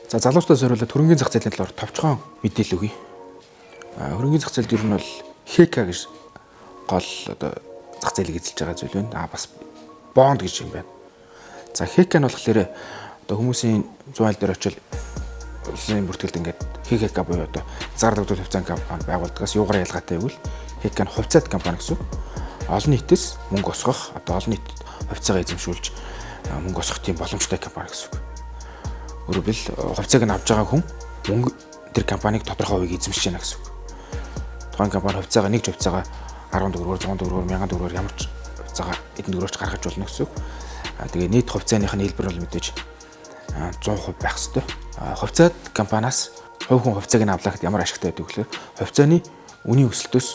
За залуустаа зориулаад хөрөнгөний зах зээлийн талаар товчхон мэдээлэл өгье. Хөрөнгөний зах зээлд ер нь бол HECA гэж гол одоо зах зээлийг эзэлж байгаа зүйл байна. Бас бонд гэж юм байна. За HECA нь болохоор одоо хүмүүсийн зуун айл дээр очил улсын бүртгэлд ингээд HECA буюу одоо хязгаарлагдуулсан хувьцааны компани байгуулдагаас юугаар ялгаатай гэвэл HECA нь хувьцаат компани гэсэн. Олон нийтээс мөнгө осгох, одоо олон нийтэд хувьцаагаа эзэмшүүлж мөнгө осгох тийм боломжтой компани гэсэн үг. Өөрөөр хэлбэл хувьцааг нь авж байгаа хүн мөнгө тэр компаниг тодорхой хувийг эзэмшиж байна гэсэн үг. Тухайн компани хувьцаагаа нэг хувьцаагаа 10 төгрөгөөр, 100 төгрөгөөр, 1000 төгрөгөөр ямар ч хувьцаагаа эдэн төгрөгөөрч гаргаж болно гэсэн үг. Тэгээ нийт хувьцааных нь хэлбэр бол мэдээж 100% байх ёстой. Хувьцаат компаниас хувь хүн хувьцааг нь авлаа гэхэд ямар ашигтай байдаг вэ гэхээр хувьцааны үнийн өсөлтөөс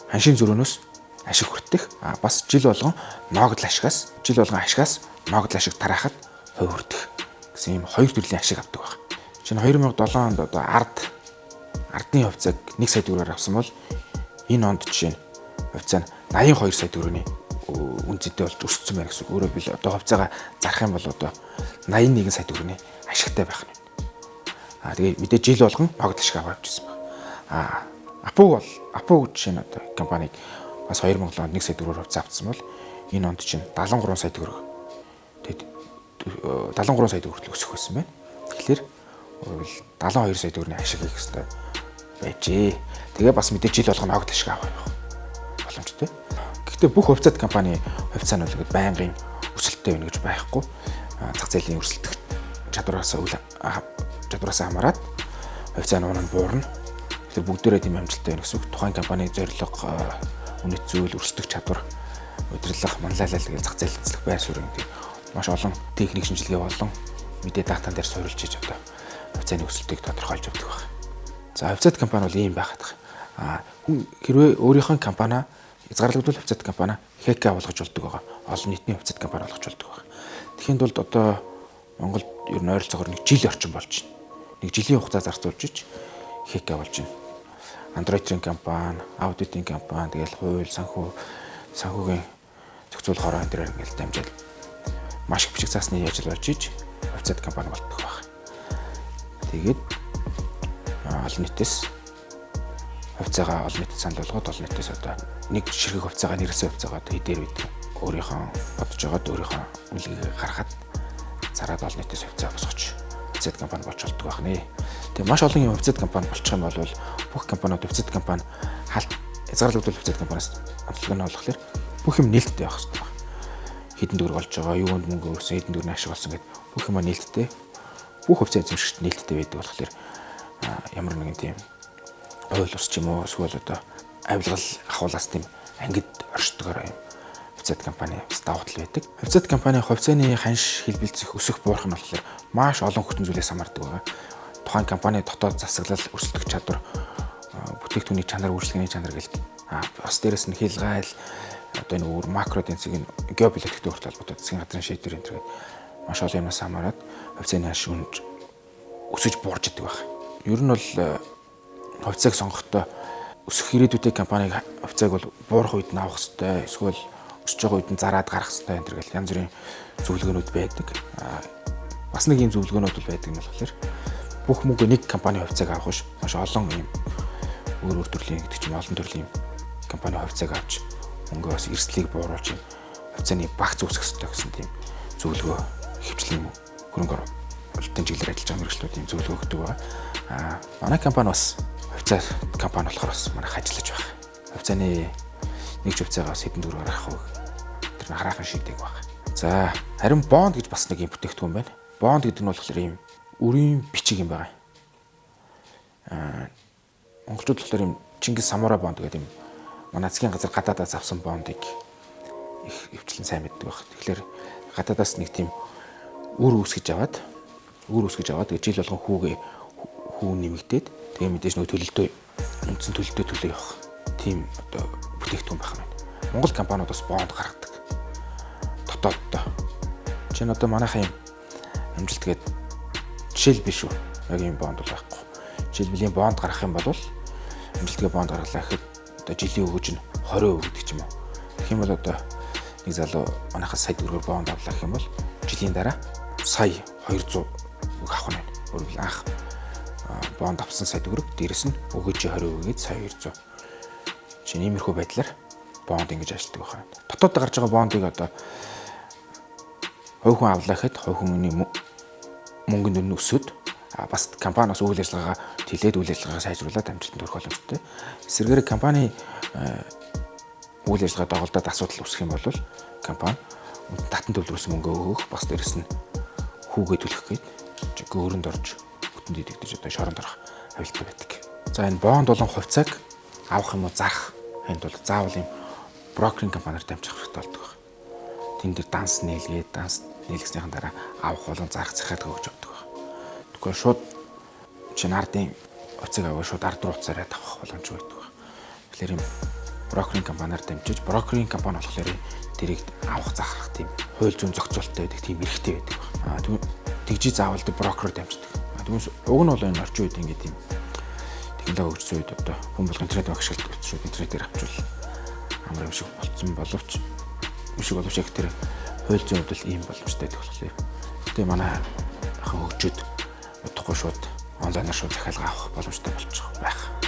ханшийн зөрөөнөөс ашиг хүртэх. Бас жил болгон ногдол ашигаас ногдол ашиг тараахад хувь хүртэх гэсэн ийм хоёр төрлийн ашиг авдаг байна. Жишээ нь 2007 онд одоо ардны хувьцааг 1 сая төгрөгөөр авсан бол энэ онд жишээ нь хувьцаа нь 82 сая төгрөгийн үнэтэй болж өссөн байна гэсэн үг. Өөрөөр хэлбэл одоо хувьцаагаа зарах юм бол одоо 81 сая төгрөгийн ашигтай байх нь. Тэгээ мэдээ жил болгон ногдол ашиг аваад ирсэн байна. Апу жишээ нь одоо компаниг бас 2007 онд 1 сая төгрөгөөр хувьцаа авсан бол энэ онд чинь 73 сая төгрөг. Тэгэд 73 сая төгрөг өсөх байсан байна. Тэгэхээр 72 сая төгрөгийн ашиг хийх хэрэгтэй байжээ. Тэгээ бас мэдээж жил болгоно ногдол ашиг авах боломжтой. Гэхдээ бүх хувьцаат компани хувьцаа нь бол байнгын өсөлттэй байна гэж байхгүй. Зах зээлийн өрсөлдөх чадвараас хамаарат хувьцаа нь буурна. Тэгэхээр бүгдээрээ тийм амжилттай байна гэсэн үг. Тухайн компани зорилго, үнэт зүйл, өрсөлдөх чадвар, удирдлага, манлайлал гэж зах зээл эзлэх байр суурь гэдэг маш олон техник шинжилгээ болон мэдээ датан дээр суурилж иж одоо хувьцааны өсөлтийг тодорхойлж авдаг байна. За хувьцаат компани бол ийм байгаад байна. Хүн хэрвээ өөрийнхөө компани хязгаарлагдвал хувьцаат компани HECA болгож болдог байгаа. Олон нийтийн хувьцаат компани болгож болдог байна. Тэгэхэд бол одоо Монголд ер нь ойролцоогоор 1 жил орчим болж байна. 1 жилийн хугацаа зарцуулж иж HECA болж байна. Андроидын компани, аудитын компани, тэгэл хууль, санхүүгийн зохицуулах хорон дээр ингээл дамжаад маш их бичиг заасны ажил болж иж хувьцаат компани болдог байна. Тэгээд олон нийтээс хувьцаагаа олон нийтэд санал болгоод олон нийтээс одоо нэг ширхэг хувьцаагаа нэрсээ хувьцаагаа хэдээр бид өөрийнхөө бодож байгаад өөрийнхөө үнэлгээгээ гаргахад зараад олон нийтээс хувьцаа босгож хувьцаат компани болж болдог байна. Тэгээ маш олон юм хувьцаат компани болчих юм бол бүх компаниуд хувьцаат компани хязгаарлагдвал хувьцаат компаниас онцлог нь болохоор бүх юм нээлттэй байх хэрэгтэй байна. Хэдэн төгрөг болж байгаа, юунд мөнгө өрсөн, хэдэн төгрөгийн ашиг болсон гэдэг бүх юм нээлттэй. Бүх хувьцаа эзэмшигчд нээлттэй байдаг болохоор ямар нэгэн тийм ойл ус ч юм уу эсвэл одоо авилгал ахуулаас тийм ангид оршдгоор юм хувьцаат компани давуу тал байдаг. Хувьцаат компани хувьцааны ханш хэлбэлцэх өсөх буурах нь болохоор маш олон хүчин зүйлээс хамаардаг байгаа. Тухайн компани дотоод засаглал, өрсөлдөх чадвар, бүтээгдэхүүний чанар, үйлчлэгээний чанар гэлт. Бас дээрэс нь хилгайл, одоо энэ өөр макро эдийн засгийн геополитиктэй хүртэл холбоотой засгийн газрын шийдвэр энэ төргээд маш олон юмнаас хамаарат хувьцааны ханш өсөж буурж идэг байна. Ер нь бол хувьцааг сонгохдоо өсөх ирээдүйтэй компаниг хувьцааг бол буурах үед нь авах хэрэгтэй. Эсвэл өсөж байгаа үед нь зараад гарах хэрэгтэй энэ төргээл янз бүрийн зөвлөгөөнүүд байдаг. Бас нэг юм зөвлөгөөнүүд бол байдаг нь болохоор бүх мөнгө нэг компани хувьцааг авах ш маш олон юм өөр төрлийн гэдэг чинь олон төрлийн компани хувьцааг авч мөнгөө бас эрсдлийг бууруулж хувьцааны багц үүсгэх хэрэгтэй гэсэн тийм зөвлөгөө хвчлэн хөрөнгө оруулалтын чиглэлээр ажиллаж байгаа мэргэжлүүд ийм зөвлөгөө өгдөг байгаа. Манай компани бас хувьцаа компани болохоор бас манайх ажиллаж байна. Хувьцааны нэг хувьцаагаа хэдэн төгрөгөөр авах вэ? Тэр нь хараахан шийдэг байна. За харин бонд гэж бас нэг юм бүтээгдэхүүн байна. Бонд гэдэг нь болохоор ийм өрийн бичиг юм байна. Монголчууд болохоор ийм Чингис Самура бонд гэдэг юм манай засгийн газар гадаадаас авсан бондыг их хвчлэн сайн мэддэг байна. Тэгэхээр гадаадаас нэг тийм үр үүсгэж аваад тэгээ жил болгон хүү нэмэгдээд тэгээ мэдээж нөгөө төлөлтөө үндсэн төлөлтөө төлөө явах тийм одоо бүтээгдэхүүн байна. Монгол компаниуд бас бонд гаргадаг. Дотооддоо. Жишээ нь одоо манайхын амжилт гээд жишээлбэл шүү. Яг ийм бонд бол байхгүй. Жишээлбэл бонд гаргах юм бол амжилтгээ бонд гаргалаа гэхэд одоо жилийн өгөөж нь 20% гэдэг ч юм уу. Тэгэх юм бол одоо нэг залуу манайхаас сая төгрөгөөр бонд авлаа гэх юм бол жилийн дараа сая 200 авах нь. Өөрөөр бол анх бонд авсан сая төгрөг, дээрэс нь өгөөж 20% гээд сая 200. Жишээ нь иймэрхүү байдлаар бонд ингэж ажилладаг байна. Дотоод гарч байгаа бондыг одоо хувь хүн авлаа гэхэд хувь хүмүүний мөнгөнд өнө өсөд бас компаниас үйл ажиллагаагаа тэлээд үйл ажиллагаагаа сайжруулаад амжилтанд хүрэх боломжтой. Эсвэргээр компани үйл ажиллагаа доголдоод асуудал үүсэх юм бол компани татан төлбөрсөн мөнгөө өгөх, бас дээрэс нь хүүгээ төлөх гээд гөөрөнд орж бүтэн дидэгдэж одоо шоронд орох авилттай байдаг. За энэ бонд болон хувьцааг авах юм уу зарах энд бол заавал юм брокеринг компаниар дамжих хэрэгтэй болдог байна. Тэн дээр данс нийлгэснийхэн дараа авах болон зарах захиалга өгч явдаг байна. Тэгвэл шууд чинь ардын хувьцааг аваад шууд ард руу уцаарай авах боломжгүй байдаг байна. Тэгэхээр юм брокеринг компаниар дамжиж, брокеринг компани болохоор тэрийг авах заах тийм хууль зүйн зохицуулалттай байдаг, тийм эрхтэй байдаг. Тэгжий заавал брокероор дамждаг. Тэгмээс уг нь бол энэ орчин үед ингээд тийм технологи хөгжсөн үед одоо хүн болгон интернет багшилт өгсөн шүү. Интернетээр авчвал амар юм шиг болцсон боловч яг тэр хууль зүйн хувьд ийм боломжтой байдаг болохоор. Гэтэ манай хөгжөөд удахгүй шууд онлайнаар шууд захиалга авах боломжтой болчих байх.